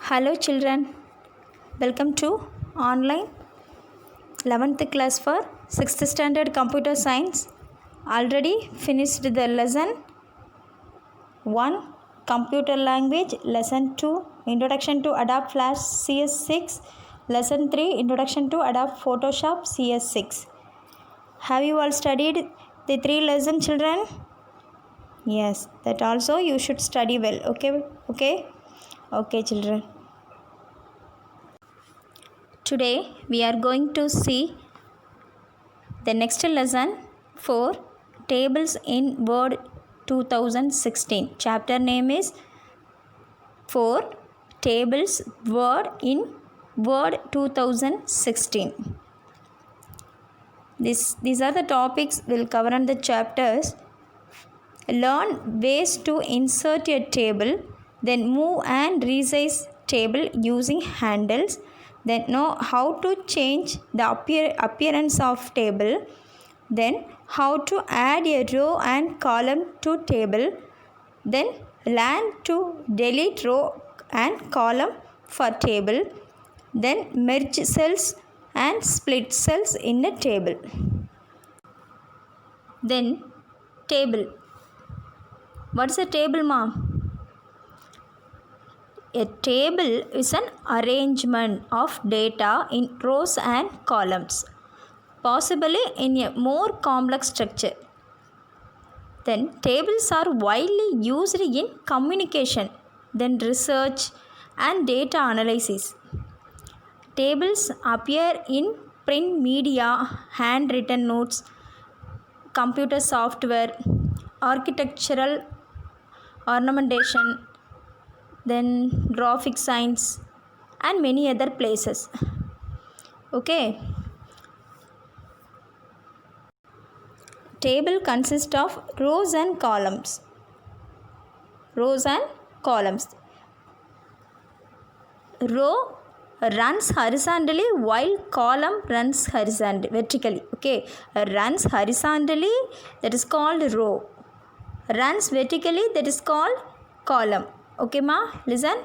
Hello children, welcome to online 11th class for 6th standard computer science. Already finished the lesson 1 computer language, lesson 2 introduction to Adobe Flash CS6, lesson 3 introduction to Adobe Photoshop CS6. Have you all studied the 3 lessons children? Yes, that also you should study well. Okay children. Today we are going to see the next lesson for tables in Word 2016. Chapter name is for tables Word in Word 2016. These are the topics we'll cover in the chapters. Learn ways to insert a table, then move and resize table using handles. Then know how to change the appearance of table. Then how to add a row and column to table. Then learn to delete row and column for table. Then merge cells and split cells in a table. Then table. What's a table, mom? A table is an arrangement of data in rows and columns, possibly in a more complex structure. Then tables are widely used in communication, then research and data analysis. Tables appear in print media, handwritten notes, computer software, architectural ornamentation, then graphic science and many other places. Okay. Table consists of rows and columns. Rows and columns. Row runs horizontally while column runs vertically. Okay. Runs horizontally, that is called row. Runs vertically, that is called column. Okay ma, listen.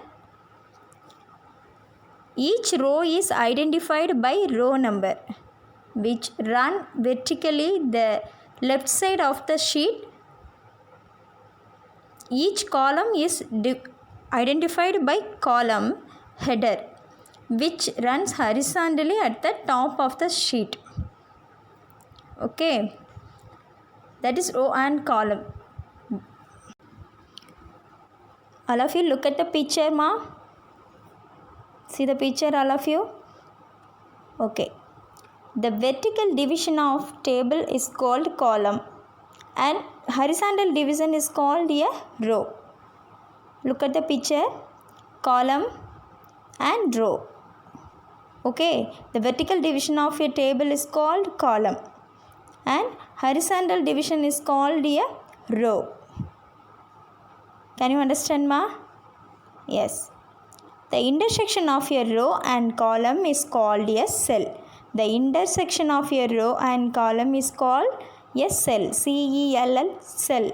Each row is identified by row number, which run vertically the left side of the sheet. Each column is identified by column header, which runs horizontally at the top of the sheet. Okay, that is row and column. All of you look at the picture, ma. See the picture, all of you. Okay. The vertical division of table is called column and horizontal division is called a row. Look at the picture. Column and row. Okay. The vertical division of a table is called column and horizontal division is called a row. Can you understand, ma? Yes. The intersection of a row and column is called a cell. The intersection of a row and column is called a cell. C-E-L-L, cell.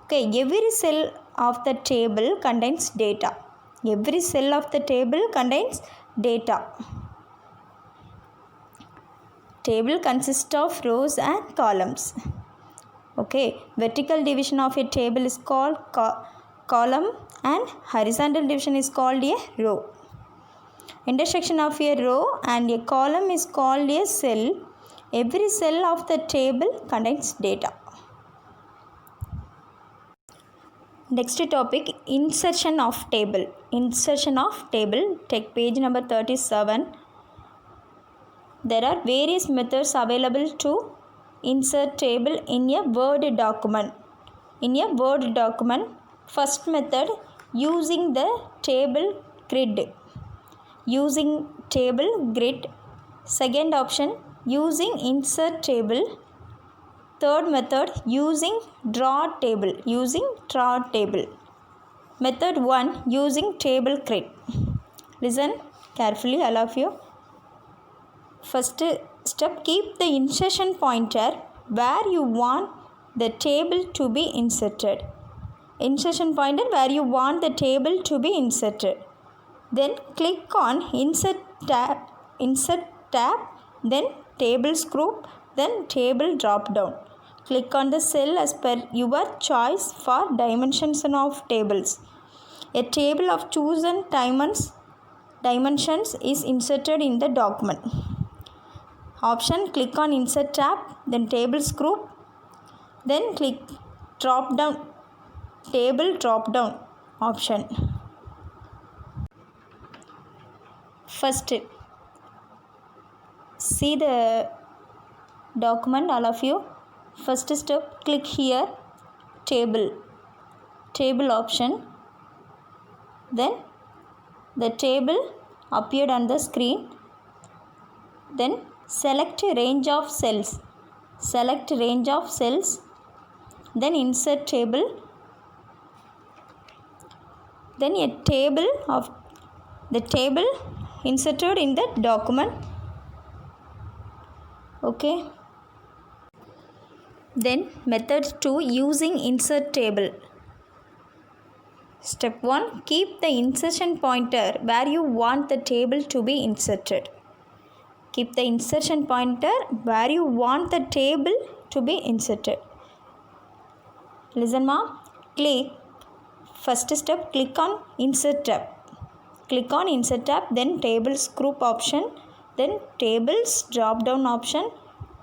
Okay, every cell of the table contains data. Every cell of the table contains data. Table consists of rows and columns. Okay, vertical division of a table is called column and horizontal division is called a row. Intersection of a row and a column is called a cell. Every cell of the table contains data. Next topic, insertion of table. Insertion of table. Take page number 37. There are various methods available to insert table in a Word document. In a Word document, first method, using the table grid. Using table grid. Second option, using insert table. Third method, using draw table. Using draw table. Method 1, using table grid. Listen carefully, all of you. First step, keep the insertion pointer where you want the table to be inserted. Insertion pointer where you want the table to be inserted. Then click on Insert tab, then Tables group, then Table drop down. Click on the cell as per your choice for dimensions of tables. A table of chosen dimensions is inserted in the document. Option, click on Insert tab, then Tables group, then click drop down, Table drop down option. First, see the document, all of you. First step, click here, table option. Then the table appeared on the screen. Then select range of cells. Then insert table. Then a table of the table inserted in the document. Okay. Then method 2, using insert table. Step 1, keep the insertion pointer where you want the table to be inserted. Keep the insertion pointer where you want the table to be inserted. Listen ma. First step, click on Insert tab. Click on Insert tab, then Tables group option, then Tables drop down option.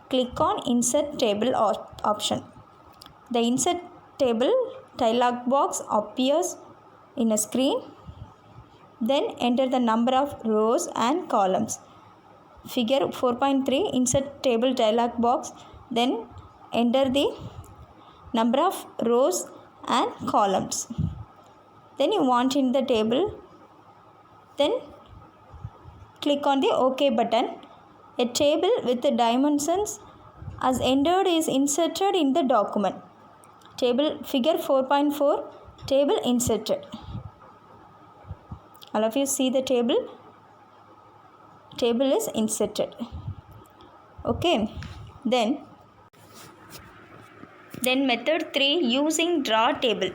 Click on Insert table option. The Insert table dialog box appears in a screen. Then enter the number of rows and columns. Figure 4.3, Insert table dialog box. Then enter the number of rows and columns. Then you want in the table. Then click on the OK button. A table with the dimensions as entered is inserted in the document. Table figure 4.4, table inserted. All of you see the table. Table is inserted. Okay. Then method 3, using draw table.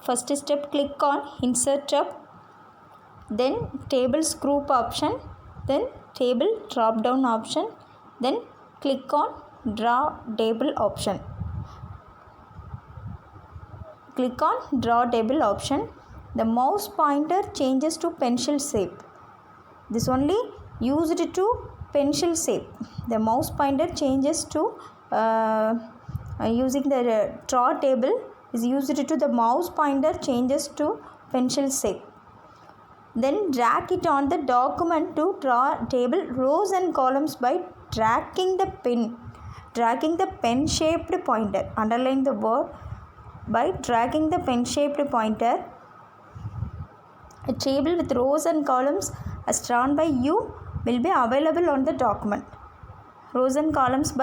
First step, click on Insert tab, then Tables group option, then Table drop down option, then click on Draw table option. Click on Draw table option. The mouse pointer changes to pencil shape. This only used to pencil shape. The mouse pointer changes to using the draw table is used to the mouse pointer changes to pencil shape. Then drag it on the document to draw table rows and columns by dragging the pen shaped pointer. Underline the word, by dragging the pen shaped pointer. A table with rows and columns as drawn by you will be available on the document. Rows and columns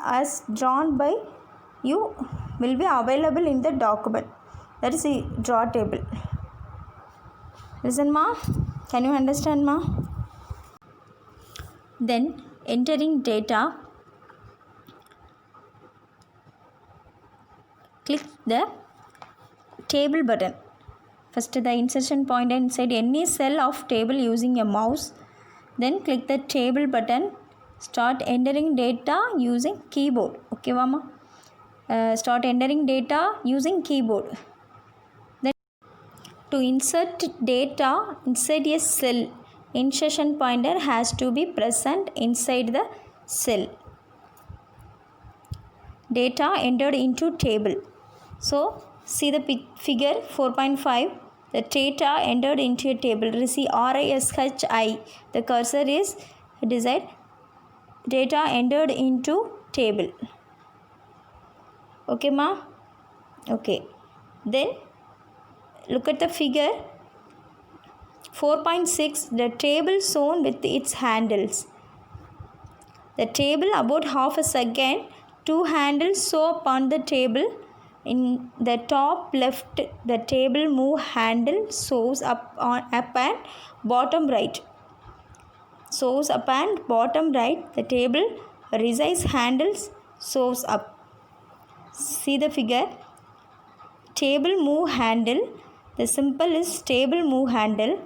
as drawn by you will be available in the document. That is the draw table. Listen ma. Can you understand ma? Then entering data. Click the table button. First the insertion pointer inside any cell of table using a mouse. Then click the table button. Start entering data using keyboard. Okay mama. Start entering data using keyboard. Then to insert data inside a cell, insertion pointer has to be present inside the cell. Data entered into table. So see the figure 4.5. The data entered into a table. Receive RISHI. The cursor is desired. Data entered into table. Okay ma? Okay. Then look at the figure 4.6. The table shown with its handles. The table about half a second. 2 handles show up on the table. In the top left, the table move handle shows up and bottom right. Shows up and bottom right. The table resize handles shows up. See the figure. table move handle. The symbol is table move handle.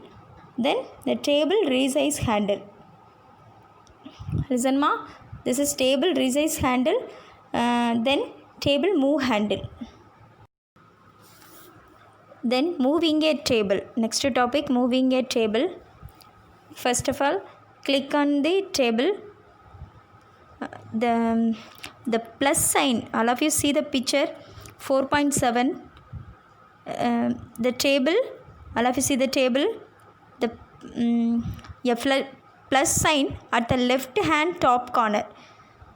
Then the table resize handle. Listen ma, this is table resize handle. Then table move handle. Then moving a table. Next topic, moving a table. First of all, click on the table. The plus sign, all of you see the picture 4.7. The table, all of you see the table. The plus sign at the left hand top corner.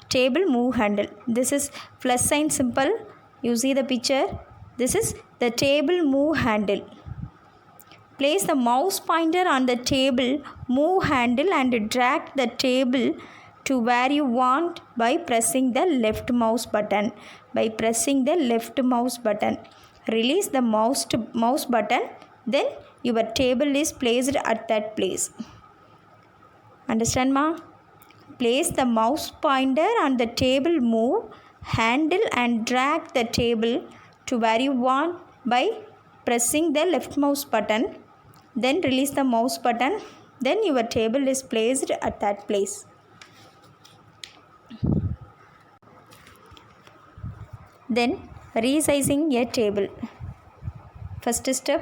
Table move handle. This is plus sign symbol. You see the picture. This is the table move handle. Place the mouse pointer on the table move handle and drag the table to where you want by pressing the left mouse button. By pressing the left mouse button. Release the mouse button. Then your table is placed at that place. Understand ma? Place the mouse pointer on the table move handle and drag the table to where you want by pressing the left mouse button. Then release the mouse button. Then your table is placed at that place. Then resizing a table. First step,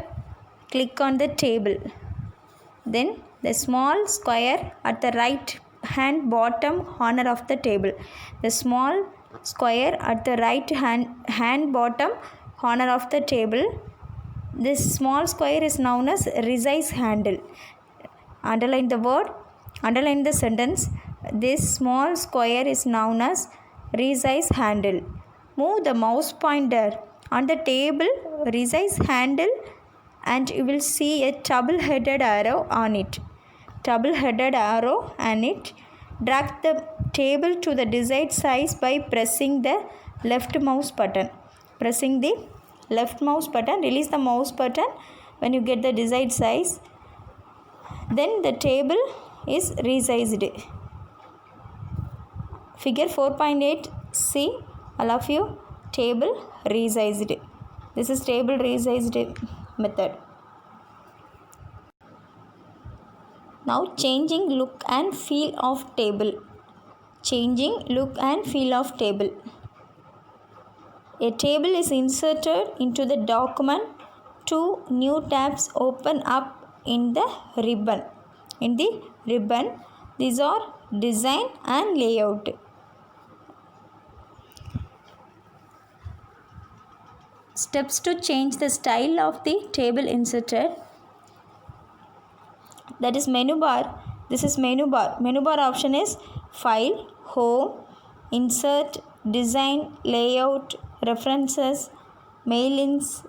click on the table. Then the small square at the right hand bottom corner of the table. The small square at the right hand bottom corner of the table. This small square is known as resize handle. Underline the word, underline the sentence. This small square is known as resize handle. Move the mouse pointer on the table resize handle and you will see a double-headed arrow on it. Double-headed arrow on it. Drag the table to the desired size by pressing the left mouse button. Pressing the left mouse button, release the mouse button when you get the desired size. Then the table is resized. Figure 4.8, see all of you, table resized. This is table resized method. Now changing look and feel of table. Changing look and feel of table. A table is inserted into the document. 2 new tabs open up in the ribbon. These are design and layout. Steps to change the style of the table inserted. That is menu bar. This is menu bar. Menu bar option is File, Home, Insert, Design, Layout, References, Mail-ins,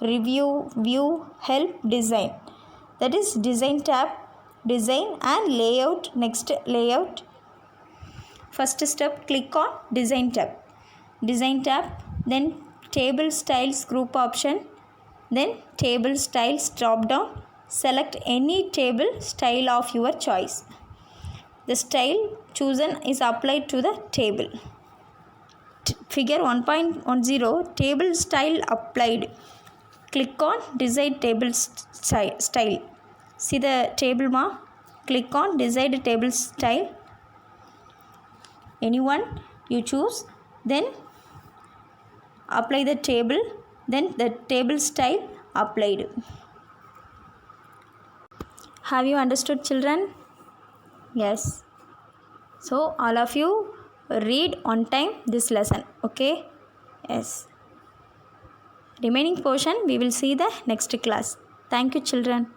Review, View, Help, Design. That is Design tab. Design and Layout. Next, Layout. First step, click on Design tab. Design tab. Then Table Styles group option. Then Table Styles drop down. Select any table style of your choice. The style chosen is applied to the table. Figure 1.10, table style applied. Click on desired table style. See the table ma? Click on desired table style. Anyone you choose. Then apply the table. Then the table style applied. Have you understood, children? Yes. So all of you read on time this lesson. Okay? Yes. Remaining portion we will see the next class. Thank you, children.